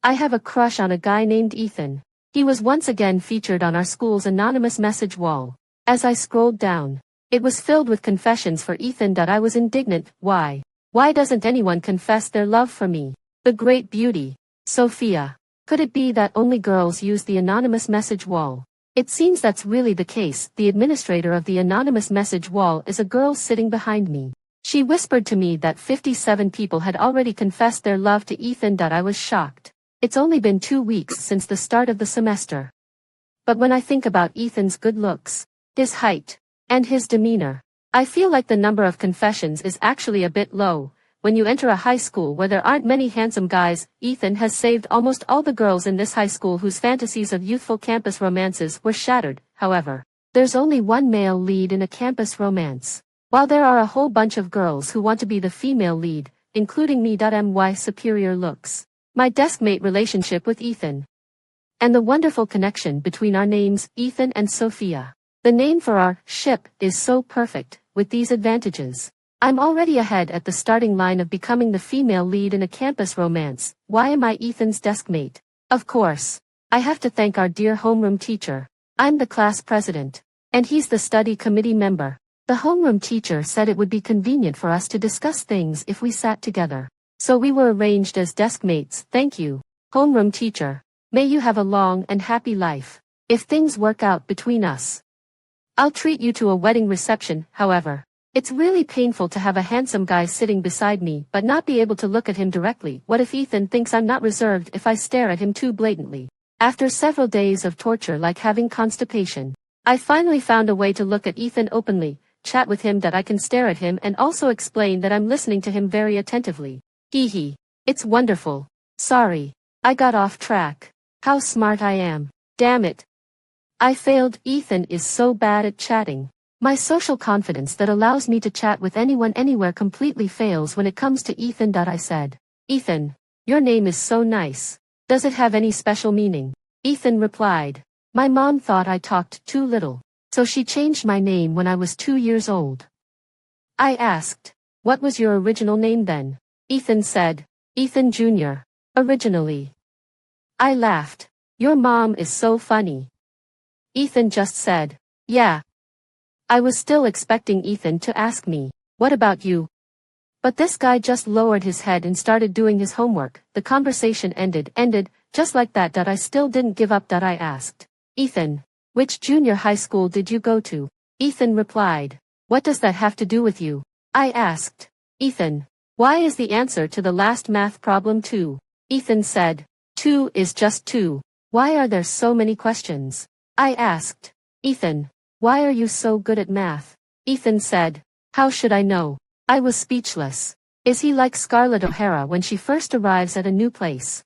I have a crush on a guy named Ethan. He was once again featured on our school's anonymous message wall. As I scrolled down, it was filled with confessions for Ethan. I was indignant. Why? Why doesn't anyone confess their love for me? The great beauty, Sophia. Could it be that only girls use the anonymous message wall? It seems that's really the case. The administrator of the anonymous message wall is a girl sitting behind me. She whispered to me that 57 people had already confessed their love to Ethan. I was shocked. It's only been 2 weeks since the start of the semester. But when I think about Ethan's good looks, his height, and his demeanor, I feel like the number of confessions is actually a bit low. When you enter a high school where there aren't many handsome guys, Ethan has saved almost all the girls in this high school whose fantasies of youthful campus romances were shattered. However, there's only one male lead in a campus romance, while there are a whole bunch of girls who want to be the female lead, including me. My superior looks, my deskmate relationship with Ethan, and the wonderful connection between our names, Ethan and Sophia. The name for our ship is so perfect. With these advantages, I'm already ahead at the starting line of becoming the female lead in a campus romance. Why am I Ethan's deskmate? Of course, I have to thank our dear homeroom teacher. I'm the class president, and he's the study committee member. The homeroom teacher said it would be convenient for us to discuss things if we sat together. So we were arranged as deskmates. Thank you, homeroom teacher. May you have a long and happy life. If things work out between us, I'll treat you to a wedding reception. However, it's really painful to have a handsome guy sitting beside me but not be able to look at him directly. What if Ethan thinks I'm not reserved if I stare at him too blatantly? After several days of torture like having constipation, I finally found a way to look at Ethan openly, chat with him that I can stare at him and also explain that I'm listening to him very attentively. Hee. It's wonderful. Sorry, I got off track. How smart I am. Damn it. I failed. Ethan is so bad at chatting. My social confidence that allows me to chat with anyone anywhere completely fails when it comes to Ethan. I said, Ethan, your name is so nice. Does it have any special meaning? Ethan replied, my mom thought I talked too little, so she changed my name when I was 2 years old. I asked, what was your original name then? Ethan said, Ethan Jr. Originally. I laughed. Your mom is so funny. Ethan just said, yeah. I was still expecting Ethan to ask me, what about you? But this guy just lowered his head and started doing his homework. The conversation ended, just like that. I still didn't give up. I asked, Ethan, which junior high school did you go to? Ethan replied, what does that have to do with you? I asked, Ethan, why is the answer to the last math problem 2? Ethan said, 2 is just 2. Why are there so many questions? I asked, Ethan, why are you so good at math? Ethan said, how should I know? I was speechless. Is he like Scarlett O'Hara when she first arrives at a new place?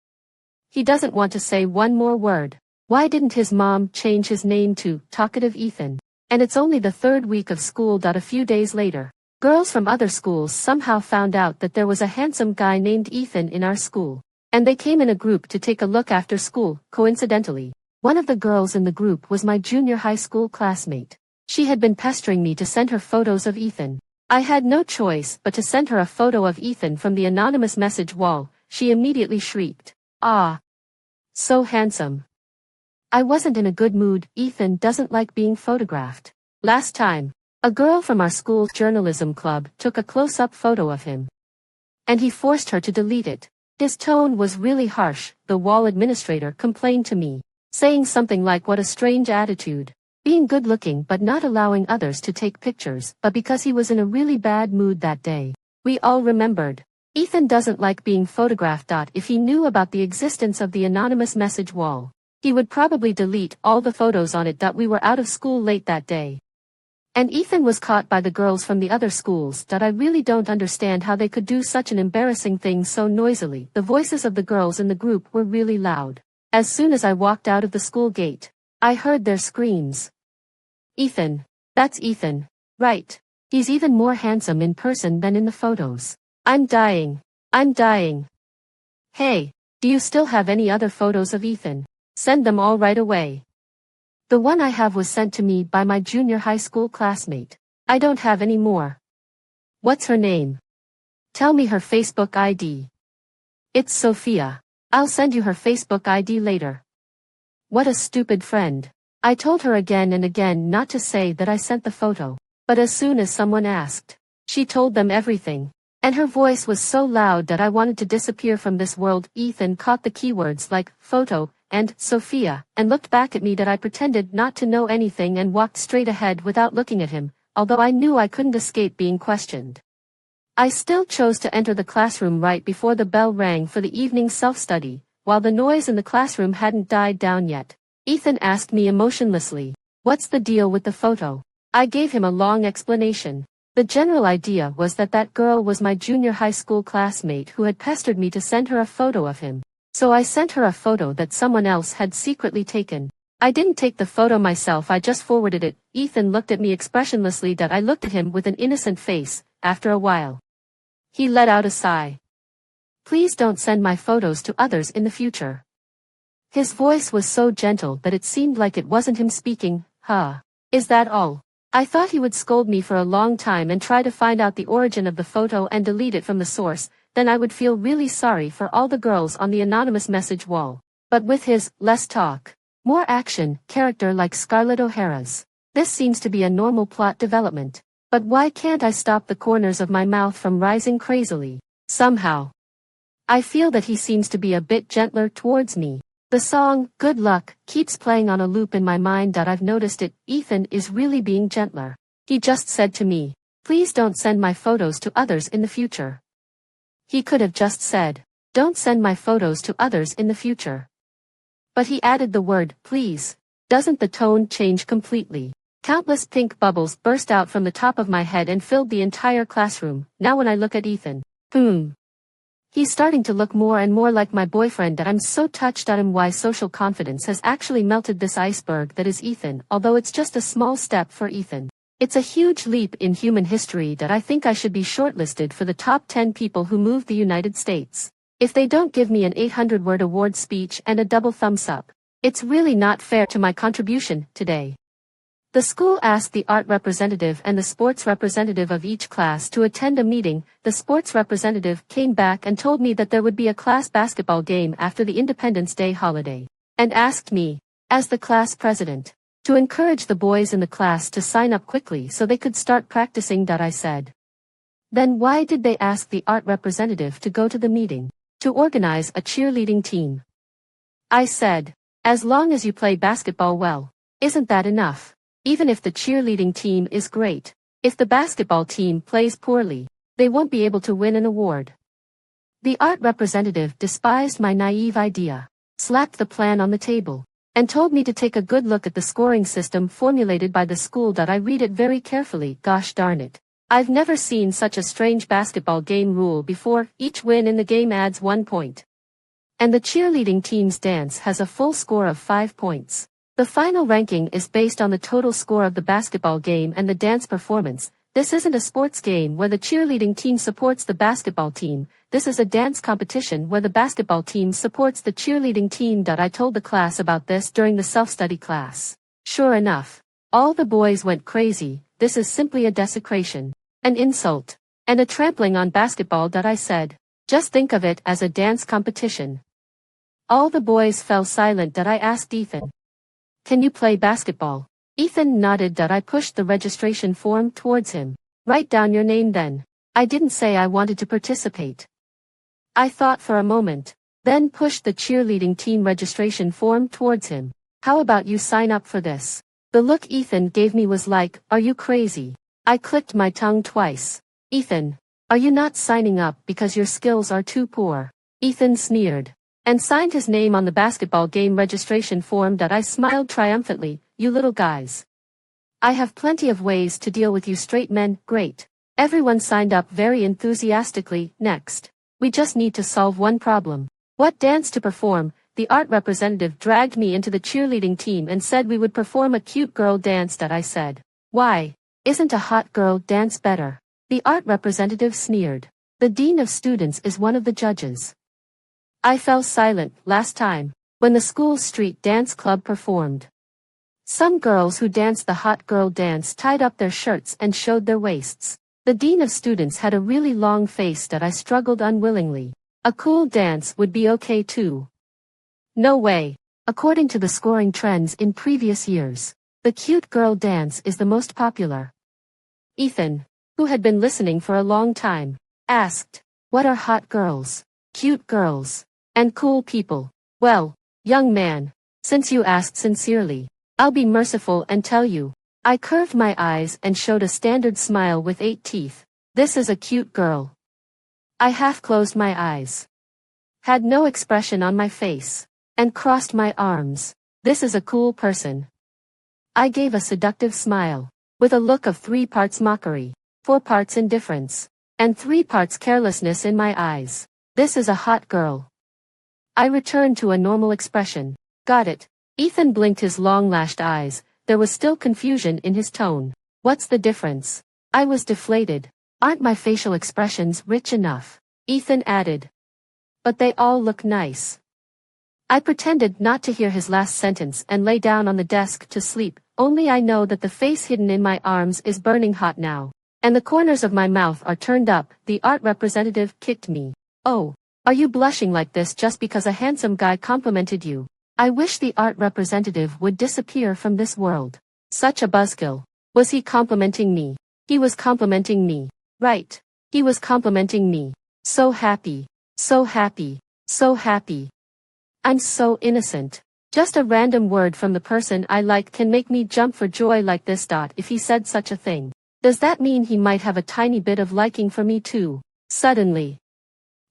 He doesn't want to say one more word. Why didn't his mom change his name to Talkative Ethan? And it's only the 3rd week of school. A few days later, girls from other schools somehow found out that there was a handsome guy named Ethan in our school, and they came in a group to take a look after school. Coincidentally, one of the girls in the group was my junior high school classmate. She had been pestering me to send her photos of Ethan. I had no choice but to send her a photo of Ethan from the anonymous message wall. She immediately shrieked, ah, so handsome. I wasn't in a good mood. Ethan doesn't like being photographed. Last time, a girl from our school's journalism club took a close-up photo of him, and he forced her to delete it. His tone was really harsh. The wall administrator complained to me, saying something like, what a strange attitude. Being good-looking but not allowing others to take pictures. But because he was in a really bad mood that day, we all remembered. Ethan doesn't like being photographed. If he knew about the existence of the anonymous message wall, he would probably delete all the photos on it. We were out of school late that day, and Ethan was caught by the girls from the other schools. I really don't understand how they could do such an embarrassing thing so noisily. The voices of the girls in the group were really loud. As soon as I walked out of the school gate, I heard their screams. Ethan. That's Ethan. Right. He's even more handsome in person than in the photos. I'm dying. I'm dying. Hey, do you still have any other photos of Ethan? Send them all right away. The one I have was sent to me by my junior high school classmate. I don't have any more. What's her name? Tell me her Facebook ID. It's Sophia. I'll send you her Facebook ID later. What a stupid friend. I told her again and again not to say that I sent the photo. But as soon as someone asked, she told them everything. And her voice was so loud that I wanted to disappear from this world. Ethan caught the keywords like photo and Sophia and looked back at me that I pretended not to know anything and walked straight ahead without looking at him, although I knew I couldn't escape being questioned. I still chose to enter the classroom right before the bell rang for the evening self-study, while the noise in the classroom hadn't died down yet. Ethan asked me emotionlessly, "What's the deal with the photo?" I gave him a long explanation. The general idea was that that girl was my junior high school classmate who had pestered me to send her a photo of him. So I sent her a photo that someone else had secretly taken. I didn't take the photo myself, I just forwarded it. Ethan looked at me expressionlessly that I looked at him with an innocent face. After a while, he let out a sigh. "Please don't send my photos to others in the future." His voice was so gentle that it seemed like it wasn't him speaking. Huh. Is that all? I thought he would scold me for a long time and try to find out the origin of the photo and delete it from the source, then I would feel really sorry for all the girls on the anonymous message wall. But with his, less talk, more action, character like Scarlett O'Hara's, this seems to be a normal plot development. But why can't I stop the corners of my mouth from rising crazily? Somehow, I feel that he seems to be a bit gentler towards me. The song, Good Luck, keeps playing on a loop in my mind that I've noticed it. Ethan is really being gentler. He just said to me, "Please don't send my photos to others in the future." He could have just said, "Don't send my photos to others in the future." But he added the word, "please." Doesn't the tone change completely? Countless pink bubbles burst out from the top of my head and filled the entire classroom. Now when I look at Ethan, he's starting to look more and more like my boyfriend that I'm so touched at him. Why social confidence has actually melted this iceberg that is Ethan. Although it's just a small step for Ethan, it's a huge leap in human history that I think I should be shortlisted for the top 10 people who moved the United States. If they don't give me an 800-word award speech and a double thumbs up, it's really not fair to my contribution today. The school asked the art representative and the sports representative of each class to attend a meeting. The sports representative came back and told me that there would be a class basketball game after the Independence Day holiday, and asked me, as the class president, to encourage the boys in the class to sign up quickly so they could start practicing. I said, then why did they ask the art representative to go to the meeting? To organize a cheerleading team. I said, as long as you play basketball well, isn't that enough? Even if the cheerleading team is great, if the basketball team plays poorly, they won't be able to win an award. The art representative despised my naive idea, slapped the plan on the table, and told me to take a good look at the scoring system formulated by the school. I read it very carefully. Gosh darn it. I've never seen such a strange basketball game rule before. Each win in the game adds 1 point. And the cheerleading team's dance has a full score of 5 points. The final ranking is based on the total score of the basketball game and the dance performance. This isn't a sports game where the cheerleading team supports the basketball team. This is a dance competition where the basketball team supports the cheerleading team. I told the class about this during the self-study class. Sure enough, all the boys went crazy. This is simply a desecration, an insult, and a trampling on basketball. I said, just think of it as a dance competition. All the boys fell silent. I asked Ethan, can you play basketball? Ethan nodded. I pushed the registration form towards him. Write down your name then. I didn't say I wanted to participate. I thought for a moment, then pushed the cheerleading team registration form towards him. How about you sign up for this? The look Ethan gave me was like, are you crazy? I clicked my tongue twice. Ethan, are you not signing up because your skills are too poor? Ethan sneered, and signed his name on the basketball game registration form. I smiled triumphantly, you little guys. I have plenty of ways to deal with you straight men. Great. Everyone signed up very enthusiastically. Next, we just need to solve one problem. What dance to perform? The art representative dragged me into the cheerleading team and said we would perform a cute girl dance. I said, why? Isn't a hot girl dance better? The art representative sneered. The dean of students is one of the judges. I fell silent last time, when the school street dance club performed. Some girls who danced the hot girl dance tied up their shirts and showed their waists. The dean of students had a really long face. I struggled unwillingly. A cool dance would be okay too. No way. According to the scoring trends in previous years, the cute girl dance is the most popular. Ethan, who had been listening for a long time, asked, "What are hot girls, cute girls, and cool people?" "Well, young man, since you asked sincerely, I'll be merciful and tell you." I curved my eyes and showed a standard smile with 8 teeth. "This is a cute girl." I half closed my eyes, had no expression on my face, and crossed my arms. "This is a cool person." I gave a seductive smile, with a look of 3 parts mockery, 4 parts indifference, and 3 parts carelessness in my eyes. "This is a hot girl." I returned to a normal expression. "Got it." Ethan blinked his long-lashed eyes. There was still confusion in his tone. "What's the difference?" I was deflated. "Aren't my facial expressions rich enough?" Ethan added. "But they all look nice." I pretended not to hear his last sentence and lay down on the desk to sleep, only I know that the face hidden in my arms is burning hot now, and the corners of my mouth are turned up. The art representative kicked me. "Oh, are you blushing like this just because a handsome guy complimented you?" I wish the art representative would disappear from this world. Such a buzzkill. Was he complimenting me? He was complimenting me. Right. He was complimenting me. So happy. So happy. So happy. I'm so innocent. Just a random word from the person I like can make me jump for joy like this. If he said such a thing, does that mean he might have a tiny bit of liking for me too? Suddenly,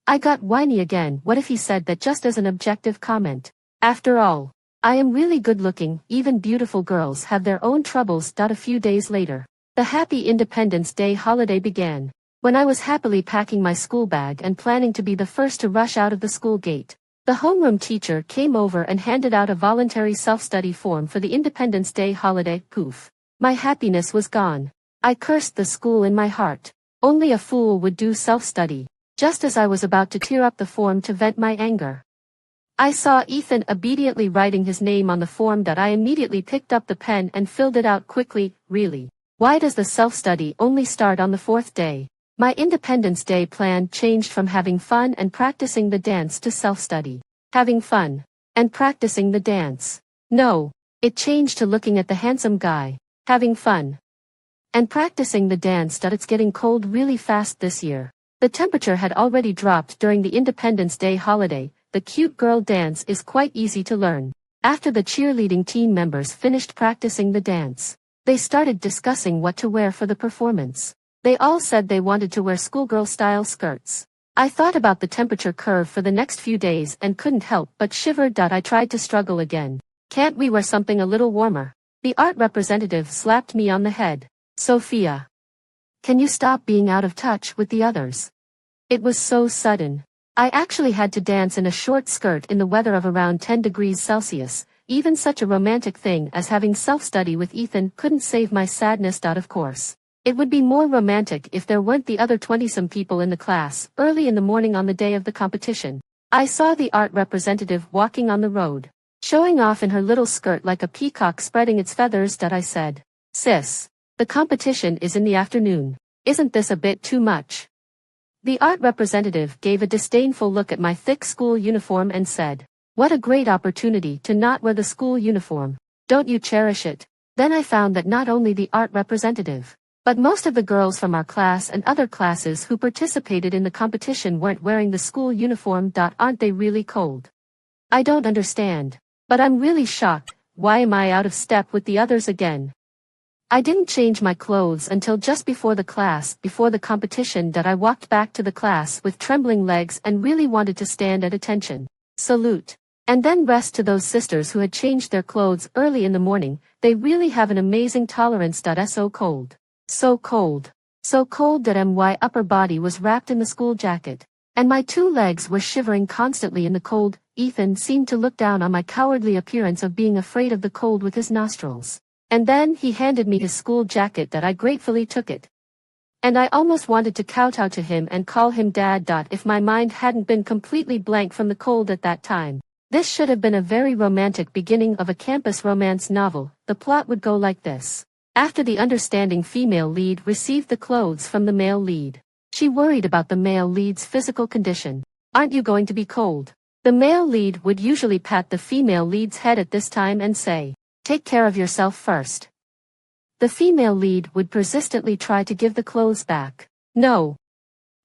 I got whiny again. What if he said that just as an objective comment? After all, I am really good looking. Even beautiful girls have their own troubles. A few days later, the happy Independence Day holiday began. When I was happily packing my school bag and planning to be the first to rush out of the school gate, the homeroom teacher came over and handed out a voluntary self-study form for the Independence Day holiday. Poof. My happiness was gone. I cursed the school in my heart. Only a fool would do self-study. Just as I was about to tear up the form to vent my anger, I saw Ethan obediently writing his name on the form. I immediately picked up the pen and filled it out quickly. Really? Why does the self-study only start on the 4th day? My Independence Day plan changed from having fun and practicing the dance to self-study. Having fun and practicing the dance. No, it changed to looking at the handsome guy, having fun and practicing the dance. It's getting cold really fast this year. The temperature had already dropped during the Independence Day holiday. The cute girl dance is quite easy to learn. After the cheerleading team members finished practicing the dance, they started discussing what to wear for the performance. They all said they wanted to wear schoolgirl-style skirts. I thought about the temperature curve for the next few days and couldn't help but shiver. I tried to struggle again. "Can't we wear something a little warmer?" The art representative slapped me on the head. "Sophia, can you stop being out of touch with the others?" It was so sudden. I actually had to dance in a short skirt in the weather of around 10 degrees Celsius. Even such a romantic thing as having self-study with Ethan couldn't save my sadness. Of course, it would be more romantic if there weren't the other 20-some people in the class. Early in the morning on the day of the competition, I saw the art representative walking on the road, showing off in her little skirt like a peacock spreading its feathers. I said, "Sis, the competition is in the afternoon. Isn't this a bit too much?" The art representative gave a disdainful look at my thick school uniform and said, "What a great opportunity to not wear the school uniform. Don't you cherish it?" Then I found that not only the art representative, but most of the girls from our class and other classes who participated in the competition weren't wearing the school uniform. Aren't they really cold? I don't understand. But I'm really shocked. Why am I out of step with the others again? I didn't change my clothes until just before the competition. I walked back to the class with trembling legs and really wanted to stand at attention, salute, and then rest to those sisters who had changed their clothes early in the morning. They really have an amazing tolerance. So cold. So cold. So cold that my upper body was wrapped in the school jacket, and my 2 legs were shivering constantly in the cold. Ethan seemed to look down on my cowardly appearance of being afraid of the cold with his nostrils. And then he handed me his school jacket. I gratefully took it. And I almost wanted to kowtow to him and call him Dad. If my mind hadn't been completely blank from the cold at that time. This should have been a very romantic beginning of a campus romance novel. The plot would go like this. After the understanding female lead received the clothes from the male lead, she worried about the male lead's physical condition. "Aren't you going to be cold?" The male lead would usually pat the female lead's head at this time and say, "Take care of yourself first." The female lead would persistently try to give the clothes back. "No.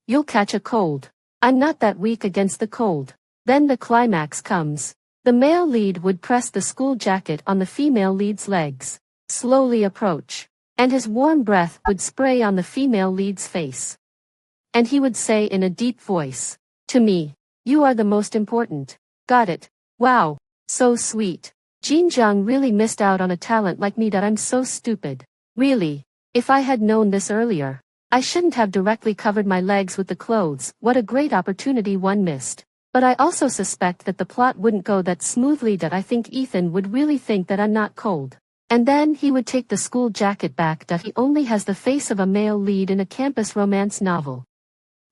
You'll catch a cold. I'm not that weak against the cold." Then the climax comes. The male lead would press the school jacket on the female lead's legs, slowly approach, and his warm breath would spray on the female lead's face. And he would say in a deep voice, "To me, you are the most important." Got it? Wow, so sweet. Jin Jiang really missed out on a talent like me. That I'm so stupid. Really, if I had known this earlier, I shouldn't have directly covered my legs with the clothes. What a great opportunity one missed. But I also suspect that the plot wouldn't go that smoothly. That I think Ethan would really think that I'm not cold. And then he would take the school jacket back. That he only has the face of a male lead in a campus romance novel,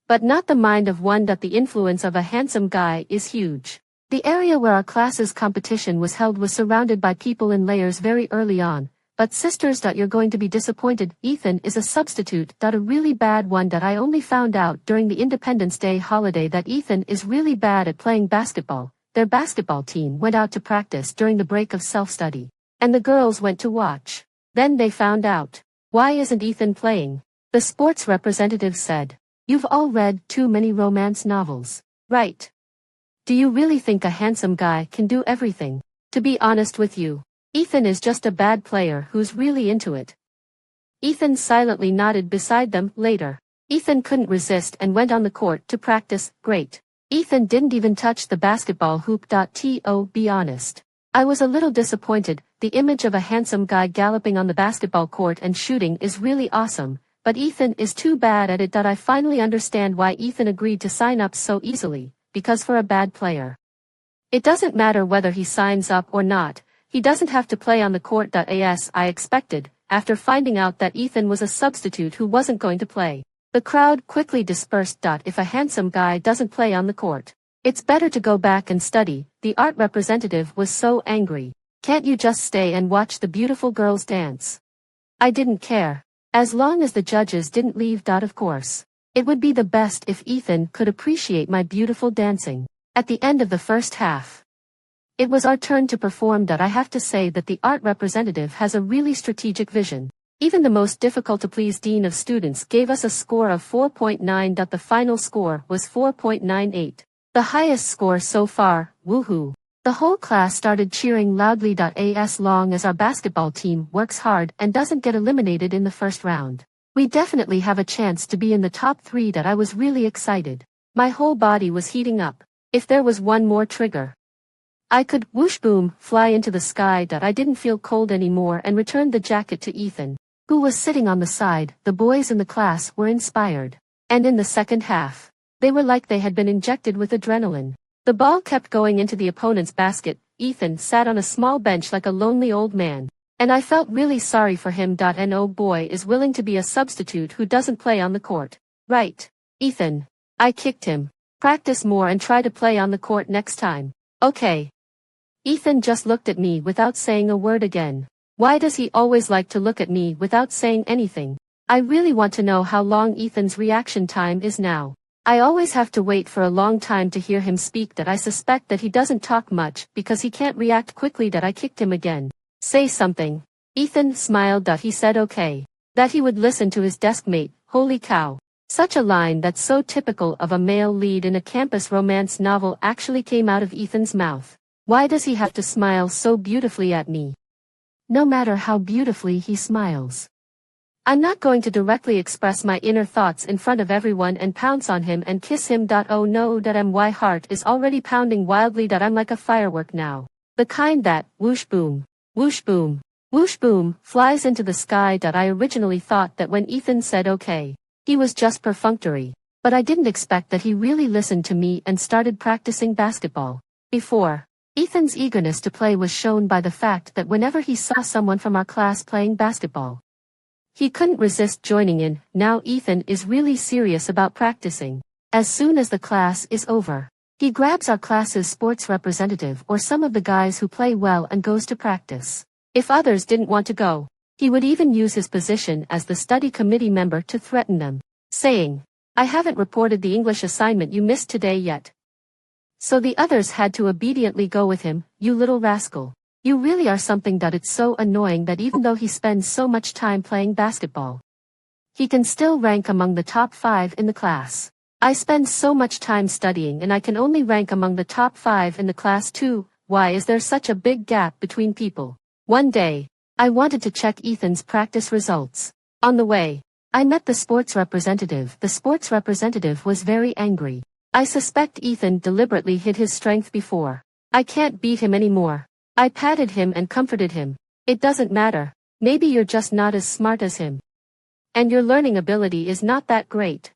but not the mind of one. That the influence of a handsome guy is huge. The area where our class's competition was held was surrounded by people in layers very early on. But sisters, you're going to be disappointed. Ethan is a substitute. A really bad one. I only found out during the Independence Day holiday that Ethan is really bad at playing basketball. Their basketball team went out to practice during the break of self-study, and the girls went to watch. Then they found out. Why isn't Ethan playing? The sports representative said, "You've all read too many romance novels, right? Do you really think a handsome guy can do everything? To be honest with you, Ethan is just a bad player who's really into it." Ethan silently nodded beside them. Later, Ethan couldn't resist and went on the court to practice. Great. Ethan didn't even touch the basketball hoop. To be honest, I was a little disappointed. The image of a handsome guy galloping on the basketball court and shooting is really awesome, but Ethan is too bad at it. I finally understand why Ethan agreed to sign up so easily, because for a bad player, it doesn't matter whether he signs up or not. He doesn't have to play on the court. As I expected, after finding out that Ethan was a substitute who wasn't going to play, the crowd quickly dispersed. If a handsome guy doesn't play on the court, it's better to go back and study. The art representative was so angry. "Can't you just stay and watch the beautiful girls dance?" I didn't care. As long as the judges didn't leave. Of course, it would be the best if Ethan could appreciate my beautiful dancing. At the end of the first half, it was our turn to perform. I have to say that the art representative has a really strategic vision. Even the most difficult to please dean of students gave us a score of 4.9. The final score was 4.98. The highest score so far. Woohoo. The whole class started cheering loudly. As long as our basketball team works hard and doesn't get eliminated in the first round, we definitely have a chance to be in the top 3. I was really excited. My whole body was heating up. If there was one more trigger, I could, whoosh boom, fly into the sky. I didn't feel cold anymore and returned the jacket to Ethan, who was sitting on the side. The boys in the class were inspired. And in the second half, they were like they had been injected with adrenaline. The ball kept going into the opponent's basket. Ethan sat on a small bench like a lonely old man, and I felt really sorry for him. And oh boy, is willing to be a substitute who doesn't play on the court. Right, Ethan. I kicked him. Practice more and try to play on the court next time. Okay. Ethan just looked at me without saying a word again. Why does he always like to look at me without saying anything? I really want to know how long Ethan's reaction time is now. I always have to wait for a long time to hear him speak. I suspect that he doesn't talk much because he can't react quickly. I kicked him again. Say something. Ethan smiled. He said okay. That he would listen to his desk mate. Holy cow. Such a line that's so typical of a male lead in a campus romance novel actually came out of Ethan's mouth. Why does he have to smile so beautifully at me? No matter how beautifully he smiles, I'm not going to directly express my inner thoughts in front of everyone and pounce on him and kiss him. Oh no. My heart is already pounding wildly. I'm like a firework now. The kind that, whoosh boom, whoosh boom, whoosh boom, flies into the sky. I originally thought that when Ethan said okay, he was just perfunctory, but I didn't expect that he really listened to me and started practicing basketball. Before, Ethan's eagerness to play was shown by the fact that whenever he saw someone from our class playing basketball, he couldn't resist joining in. Now Ethan is really serious about practicing. As soon as the class is over, he grabs our class's sports representative or some of the guys who play well and goes to practice. If others didn't want to go, he would even use his position as the study committee member to threaten them, saying, "I haven't reported the English assignment you missed today yet. So the others had to obediently go with him. You little rascal. You really are something. It's so annoying that even though he spends so much time playing basketball, he can still rank among the top 5 in the class. I spend so much time studying and I can only rank among the top 5 in the class too. Why is there such a big gap between people? One day, I wanted to check Ethan's practice results. On the way, I met the sports representative. The sports representative was very angry. I suspect Ethan deliberately hid his strength before. I can't beat him anymore. I patted him and comforted him. It doesn't matter. Maybe you're just not as smart as him. And your learning ability is not that great.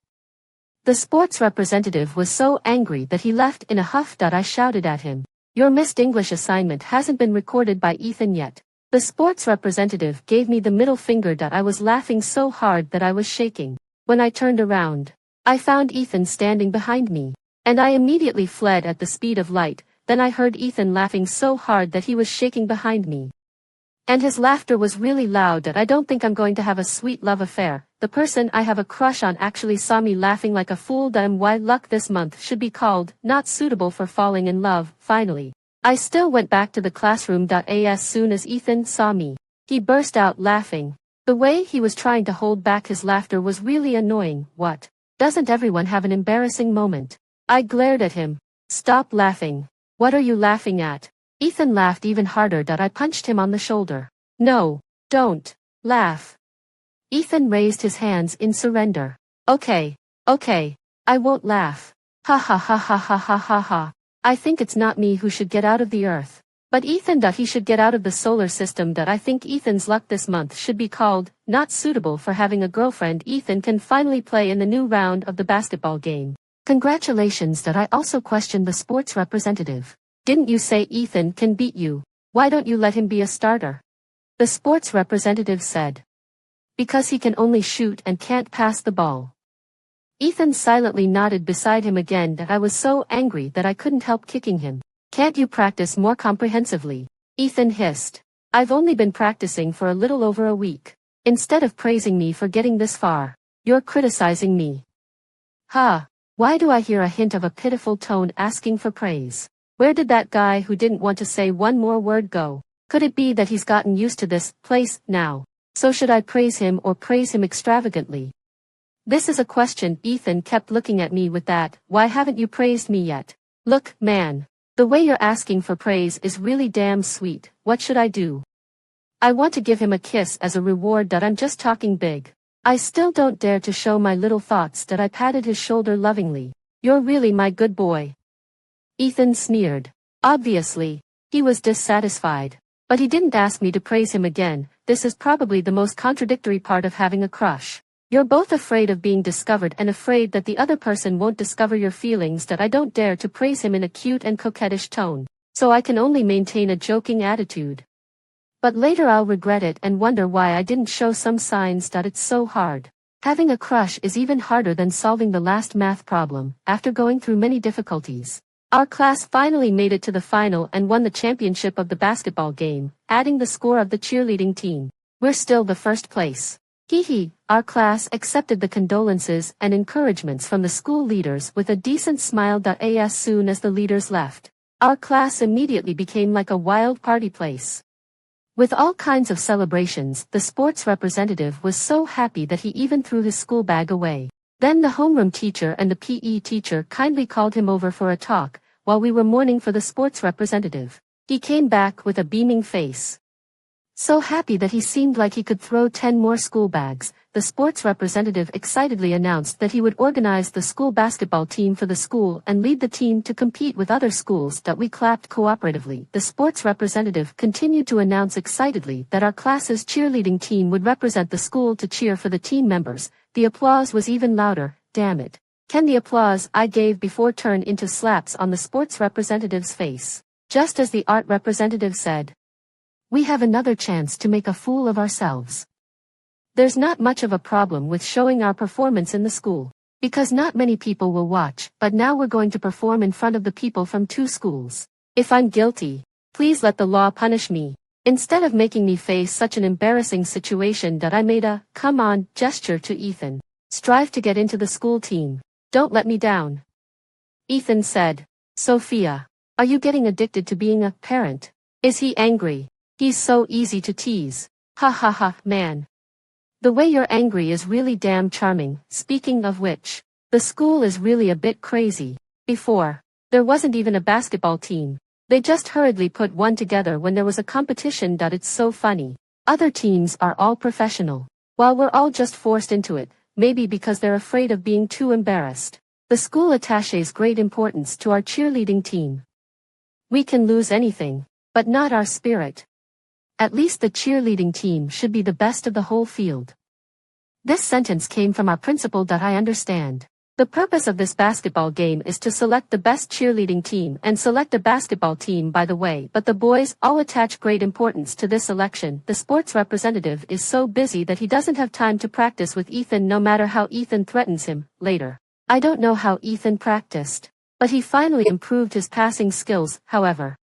The sports representative was so angry that he left in a huff. I shouted at him. Your missed English assignment hasn't been recorded by Ethan yet. The sports representative gave me the middle finger. I was laughing so hard that I was shaking. When I turned around, I found Ethan standing behind me. And I immediately fled at the speed of light. Then I heard Ethan laughing so hard that he was shaking behind me. And his laughter was really loud. I don't think I'm going to have a sweet love affair. The person I have a crush on actually saw me laughing like a fool. My luck this month should be called not suitable for falling in love. Finally, I still went back to the classroom. As soon as Ethan saw me, he burst out laughing. The way he was trying to hold back his laughter was really annoying. What? Doesn't everyone have an embarrassing moment? I glared at him. Stop laughing. What are you laughing at? Ethan laughed even harder. I punched him on the shoulder. No, don't laugh. Ethan raised his hands in surrender. Okay, I won't laugh. Ha ha ha ha ha ha ha ha. I think it's not me who should get out of the earth, but Ethan. He should get out of the solar system. I think Ethan's luck this month should be called not suitable for having a girlfriend. Ethan can finally play in the new round of the basketball game. Congratulations. I also questioned the sports representative. Didn't you say Ethan can beat you? Why don't you let him be a starter? The sports representative said. Because he can only shoot and can't pass the ball. Ethan silently nodded beside him again. I was so angry that I couldn't help kicking him. Can't you practice more comprehensively? Ethan hissed. I've only been practicing for a little over a week. Instead of praising me for getting this far, you're criticizing me. Ha! Why do I hear a hint of a pitiful tone asking for praise? Where did that guy who didn't want to say one more word go? Could it be that he's gotten used to this place now? So should I praise him or praise him extravagantly? This is a question. Ethan kept looking at me with that. Why haven't you praised me yet? Look, man. The way you're asking for praise is really damn sweet. What should I do? I want to give him a kiss as a reward. I'm just talking big. I still don't dare to show my little thoughts. I patted his shoulder lovingly. You're really my good boy. Ethan sneered. Obviously, he was dissatisfied. But he didn't ask me to praise him again. This is probably the most contradictory part of having a crush. You're both afraid of being discovered and afraid that the other person won't discover your feelings. I don't dare to praise him in a cute and coquettish tone, so I can only maintain a joking attitude. But later I'll regret it and wonder why I didn't show some signs. It's so hard. Having a crush is even harder than solving the last math problem, after going through many difficulties. Our class finally made it to the final and won the championship of the basketball game, adding the score of the cheerleading team. We're still the first place. Hee. Our class accepted the condolences and encouragements from the school leaders with a decent smile. As soon as the leaders left, our class immediately became like a wild party place. With all kinds of celebrations, the sports representative was so happy that he even threw his school bag away. Then the homeroom teacher and the PE teacher kindly called him over for a talk, while we were mourning for the sports representative. He came back with a beaming face. So happy that he seemed like he could throw 10 more school bags. The sports representative excitedly announced that he would organize the school basketball team for the school and lead the team to compete with other schools. We clapped cooperatively. The sports representative continued to announce excitedly that our class's cheerleading team would represent the school to cheer for the team members. The applause was even louder. Damn it. Can the applause I gave before turn into slaps on the sports representative's face? Just as the art representative said. We have another chance to make a fool of ourselves. There's not much of a problem with showing our performance in the school, because not many people will watch, but now we're going to perform in front of the people from 2 schools. If I'm guilty, please let the law punish me. Instead of making me face such an embarrassing situation, I made a, come on, gesture to Ethan. Strive to get into the school team. Don't let me down. Ethan said. Sophia, are you getting addicted to being a parent? Is he angry? He's so easy to tease. Ha ha ha, man. The way you're angry is really damn charming. Speaking of which, the school is really a bit crazy. Before, there wasn't even a basketball team. They just hurriedly put one together when there was a competition. It's so funny. Other teams are all professional, while we're all just forced into it, maybe because they're afraid of being too embarrassed. The school attaches great importance to our cheerleading team. We can lose anything, but not our spirit. At least the cheerleading team should be the best of the whole field. This sentence came from our principal. I understand. The purpose of this basketball game is to select the best cheerleading team and select a basketball team, by the way, but the boys all attach great importance to this election. The sports representative is so busy that he doesn't have time to practice with Ethan, no matter how Ethan threatens him later. I don't know how Ethan practiced, but he finally improved his passing skills. However,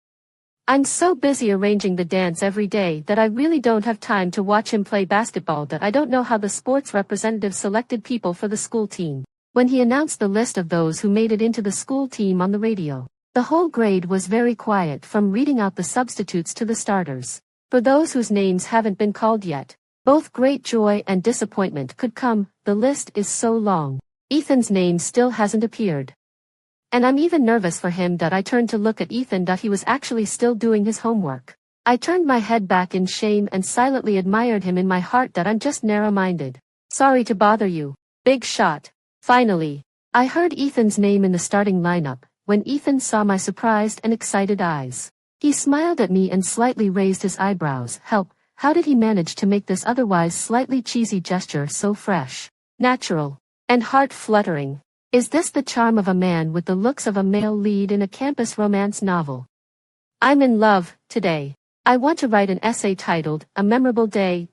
I'm so busy arranging the dance every day that I really don't have time to watch him play basketball. I don't know how the sports representative selected people for the school team. When he announced the list of those who made it into the school team on the radio, the whole grade was very quiet, from reading out the substitutes to the starters. For those whose names haven't been called yet, both great joy and disappointment could come. The list is so long. Ethan's name still hasn't appeared. And I'm even nervous for him. I turned to look at Ethan. He was actually still doing his homework. I turned my head back in shame and silently admired him in my heart. I'm just narrow-minded. Sorry to bother you. Big shot. Finally, I heard Ethan's name in the starting lineup. When Ethan saw my surprised and excited eyes, he smiled at me and slightly raised his eyebrows. Help, how did he manage to make this otherwise slightly cheesy gesture so fresh, natural, and heart-fluttering? Is this the charm of a man with the looks of a male lead in a campus romance novel? I'm in love today. I want to write an essay titled, A Memorable Day.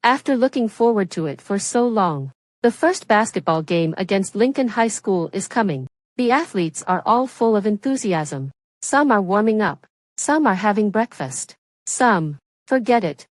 After looking forward to it for so long, the first basketball game against Lincoln High School is coming. The athletes are all full of enthusiasm. Some are warming up. Some are having breakfast. Some, forget it.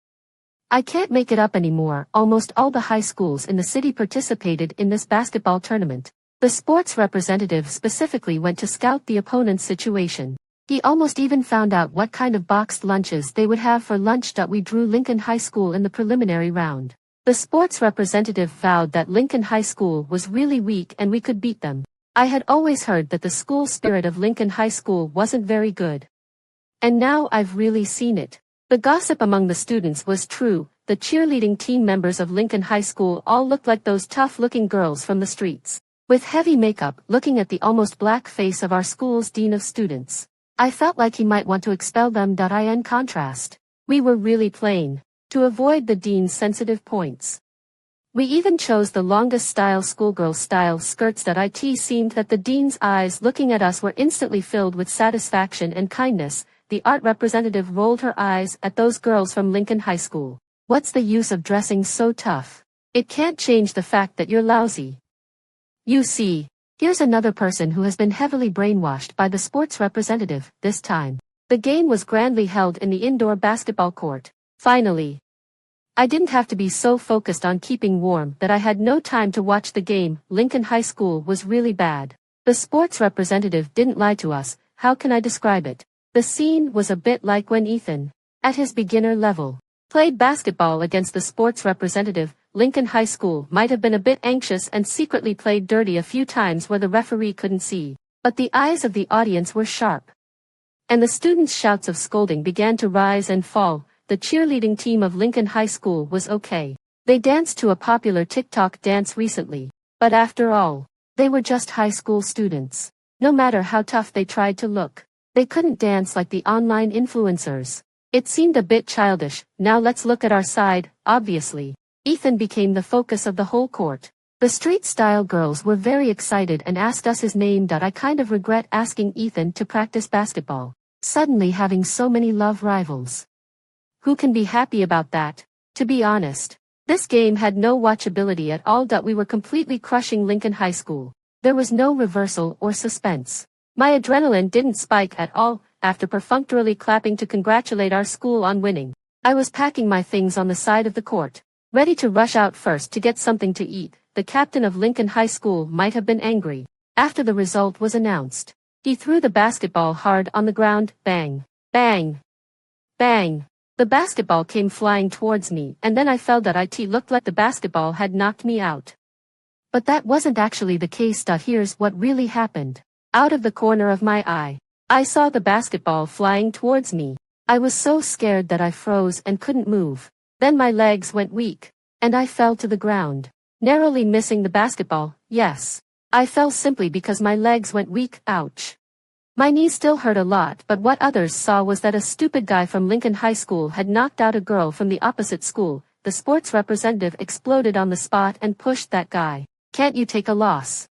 I can't make it up anymore. Almost all the high schools in the city participated in this basketball tournament. The sports representative specifically went to scout the opponent's situation. He almost even found out what kind of boxed lunches they would have for lunch. We drew Lincoln High School in the preliminary round. The sports representative vowed that Lincoln High School was really weak and we could beat them. I had always heard that the school spirit of Lincoln High School wasn't very good. And now I've really seen it. The gossip among the students was true. The cheerleading team members of Lincoln High School all looked like those tough-looking girls from the streets, with heavy makeup. Looking at the almost black face of our school's dean of students, I felt like he might want to expel them. In contrast, we were really plain, to avoid the dean's sensitive points. We even chose the longest style schoolgirl style skirts. It seemed that the dean's eyes looking at us were instantly filled with satisfaction and kindness. The art representative rolled her eyes at those girls from Lincoln High School. What's the use of dressing so tough? It can't change the fact that you're lousy. You see, here's another person who has been heavily brainwashed by the sports representative. This time, the game was grandly held in the indoor basketball court. Finally, I didn't have to be so focused on keeping warm that I had no time to watch the game. Lincoln High School was really bad. The sports representative didn't lie to us. How can I describe it? The scene was a bit like when Ethan, at his beginner level, played basketball against the sports representative. Lincoln High School might have been a bit anxious and secretly played dirty a few times where the referee couldn't see, but the eyes of the audience were sharp. And the students' shouts of scolding began to rise and fall. The cheerleading team of Lincoln High School was okay. They danced to a popular TikTok dance recently, but after all, they were just high school students. No matter how tough they tried to look, they couldn't dance like the online influencers. It seemed a bit childish. Now let's look at our side. Obviously, Ethan became the focus of the whole court. The street-style girls were very excited and asked us his name. I kind of regret asking Ethan to practice basketball. Suddenly having so many love rivals. Who can be happy about that? To be honest, this game had no watchability at all. We were completely crushing Lincoln High School. There was no reversal or suspense. My adrenaline didn't spike at all. After perfunctorily clapping to congratulate our school on winning, I was packing my things on the side of the court, ready to rush out first to get something to eat. The captain of Lincoln High School might have been angry. After the result was announced, He threw the basketball hard on the ground, bang, bang, bang. The basketball came flying towards me and then I felt that it looked like the basketball had knocked me out. But that wasn't actually the case. Here's what really happened. Out of the corner of my eye, I saw the basketball flying towards me. I was so scared that I froze and couldn't move. Then my legs went weak, and I fell to the ground, narrowly missing the basketball. Yes, I fell simply because my legs went weak. Ouch. My knees still hurt a lot, but what others saw was that a stupid guy from Lincoln High School had knocked out a girl from the opposite school. The sports representative exploded on the spot and pushed that guy. Can't you take a loss?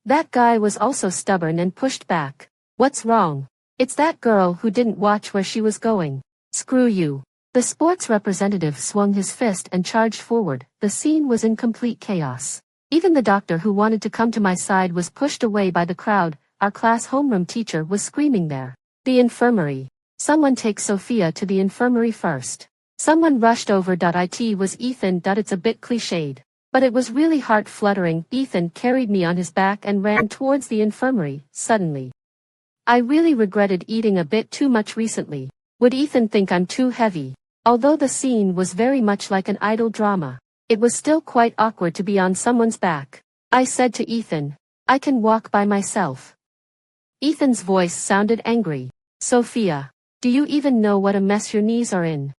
That guy was also stubborn and pushed back. What's wrong? It's that girl who didn't watch where she was going. Screw you. The sports representative swung his fist and charged forward. The scene was in complete chaos. Even the doctor who wanted to come to my side was pushed away by the crowd. Our class homeroom teacher was screaming there. The infirmary. Someone take Sophia to the infirmary first. Someone rushed over. It was Ethan. It's a bit cliched, but it was really heart-fluttering. Ethan carried me on his back and ran towards the infirmary. Suddenly, I really regretted eating a bit too much recently. Would Ethan think I'm too heavy? Although the scene was very much like an idol drama, it was still quite awkward to be on someone's back. I said to Ethan, I can walk by myself. Ethan's voice sounded angry. Sophia, do you even know what a mess your knees are in?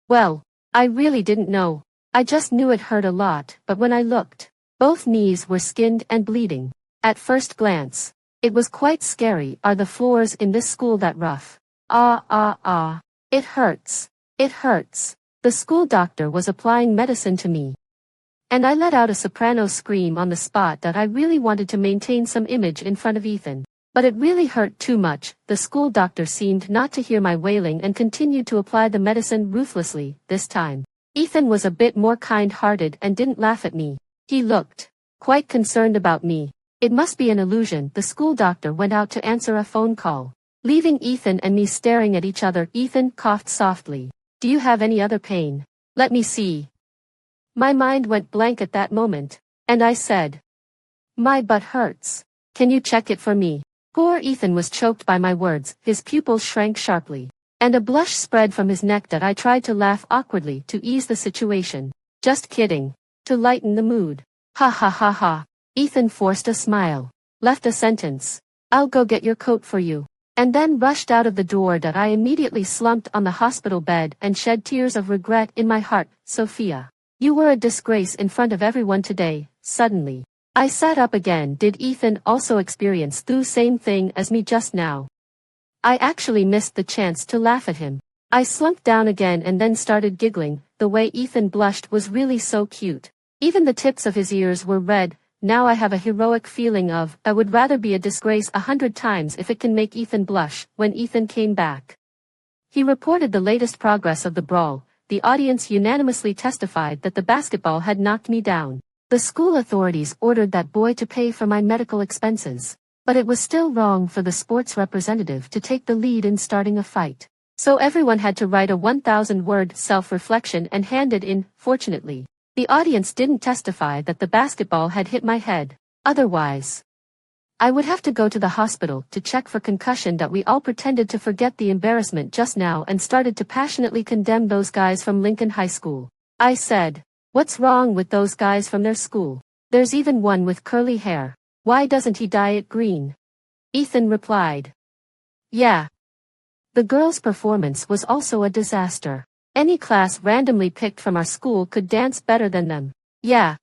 Well, I really didn't know. I just knew it hurt a lot, but when I looked, both knees were skinned and bleeding. At first glance, it was quite scary. Are the floors in this school that rough? It hurts. It hurts. The school doctor was applying medicine to me, and I let out a soprano scream on the spot. I really wanted to maintain some image in front of Ethan, but it really hurt too much. The school doctor seemed not to hear my wailing and continued to apply the medicine ruthlessly. This time, Ethan was a bit more kind-hearted and didn't laugh at me. He looked quite concerned about me. It must be an illusion. The school doctor went out to answer a phone call, leaving Ethan and me staring at each other. Ethan coughed softly. Do you have any other pain? Let me see. My mind went blank at that moment, and I said, my butt hurts. Can you check it for me? Poor Ethan was choked by my words. His pupils shrank sharply, and a blush spread from his neck. I tried to laugh awkwardly to ease the situation. Just kidding. To lighten the mood. Ha ha ha ha. Ethan forced a smile, left a sentence, I'll go get your coat for you, and then rushed out of the door. I immediately slumped on the hospital bed and shed tears of regret in my heart. Sophia, you were a disgrace in front of everyone today. Suddenly, I sat up again. Did Ethan also experience the same thing as me just now? I actually missed the chance to laugh at him. I slumped down again and then started giggling. The way Ethan blushed was really so cute. Even the tips of his ears were red. Now I have a heroic feeling of, I would rather be a disgrace 100 times if it can make Ethan blush. When Ethan came back, he reported the latest progress of the brawl. The audience unanimously testified that the basketball had knocked me down. The school authorities ordered that boy to pay for my medical expenses, but it was still wrong for the sports representative to take the lead in starting a fight. So everyone had to write a 1,000-word self-reflection and hand it in. Fortunately, the audience didn't testify that the basketball had hit my head. Otherwise, I would have to go to the hospital to check for concussion. We all pretended to forget the embarrassment just now and started to passionately condemn those guys from Lincoln High School. I said, what's wrong with those guys from their school? There's even one with curly hair. Why doesn't he dye it green? Ethan replied, yeah. The girls' performance was also a disaster. Any class randomly picked from our school could dance better than them. Yeah.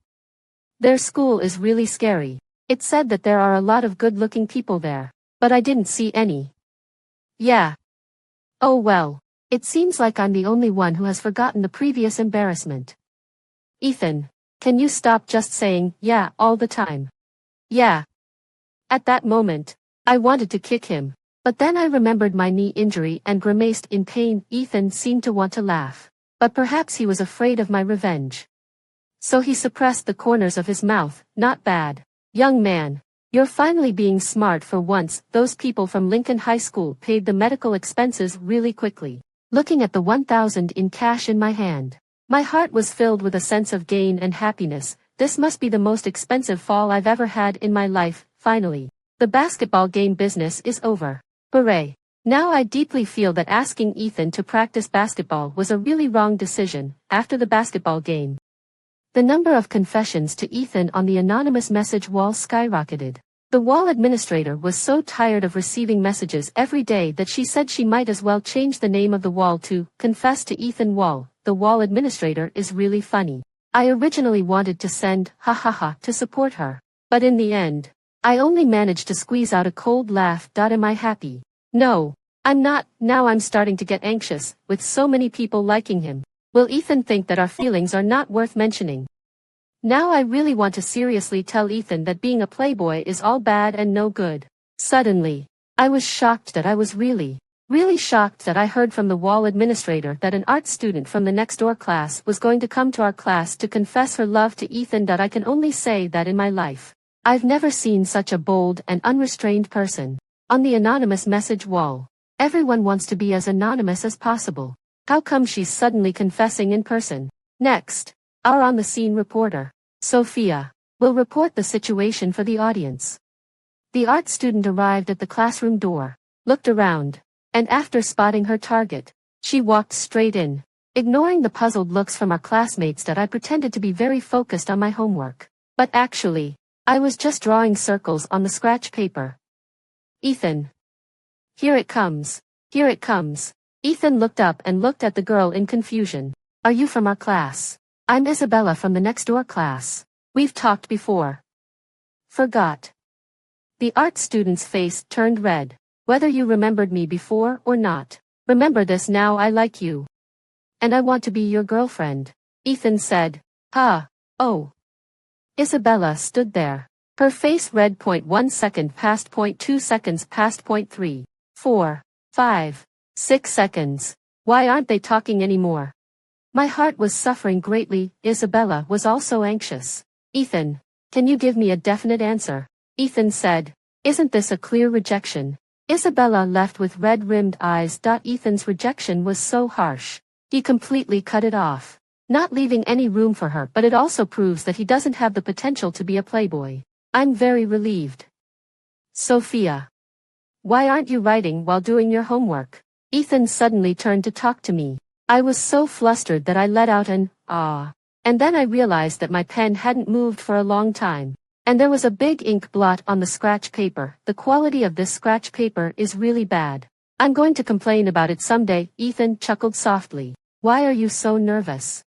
Their school is really scary. It said that there are a lot of good-looking people there, but I didn't see any. Yeah. Oh well. It seems like I'm the only one who has forgotten the previous embarrassment. Ethan, can you stop just saying, yeah, all the time? Yeah. At that moment, I wanted to kick him. But then I remembered my knee injury and grimaced in pain. Ethan seemed to want to laugh, but perhaps he was afraid of my revenge. So he suppressed the corners of his mouth. Not bad. Young man, you're finally being smart for once. Those people from Lincoln High School paid the medical expenses really quickly. Looking at the 1,000 in cash in my hand, my heart was filled with a sense of gain and happiness. This must be the most expensive fall I've ever had in my life. Finally, The basketball game business is over. Hooray. Now I deeply feel that asking Ethan to practice basketball was a really wrong decision. After the basketball game, the number of confessions to Ethan on the anonymous message wall skyrocketed. The wall administrator was so tired of receiving messages every day that she said she might as well change the name of the wall to Confess to Ethan Wall. The wall administrator is really funny. I originally wanted to send ha ha ha to support her, but in the end, I only managed to squeeze out a cold laugh. Am I happy? No, I'm not. Now I'm starting to get anxious, with so many people liking him. Will Ethan think that our feelings are not worth mentioning? Now I really want to seriously tell Ethan that being a playboy is all bad and no good. Suddenly, I was shocked that I was really shocked that I heard from the wall administrator that an art student from the next door class was going to come to our class to confess her love to Ethan. I can only say that in my life, I've never seen such a bold and unrestrained person. On the anonymous message wall, everyone wants to be as anonymous as possible. How come she's suddenly confessing in person? Next, our on-the-scene reporter, Sophia, will report the situation for the audience. The art student arrived at the classroom door, looked around, and after spotting her target, she walked straight in, ignoring the puzzled looks from our classmates. That I pretended to be very focused on my homework, but actually, I was just drawing circles on the scratch paper. Ethan. Here it comes. Here it comes. Ethan looked up and looked at the girl in confusion. Are you from our class? I'm Isabella from the next door class. We've talked before. Forgot. The art student's face turned red. Whether you remembered me before or not, remember this now: I like you. And I want to be your girlfriend. Ethan said. Oh. Isabella stood there. Her face red. 1 second passed. 2 seconds passed. 3, 4, 5, 6 seconds. Why aren't they talking anymore? My heart was suffering greatly. Isabella was also anxious. Ethan, can you give me a definite answer? Ethan said. Isn't this a clear rejection? Isabella left with red-rimmed eyes. Ethan's rejection was so harsh. He completely cut it off, not leaving any room for her. But it also proves that he doesn't have the potential to be a playboy. I'm very relieved. Sophia. Why aren't you writing while doing your homework? Ethan suddenly turned to talk to me. I was so flustered that I let out an ah. And then I realized that my pen hadn't moved for a long time. And there was a big ink blot on the scratch paper. The quality of this scratch paper is really bad. I'm going to complain about it someday. Ethan chuckled softly. Why are you so nervous?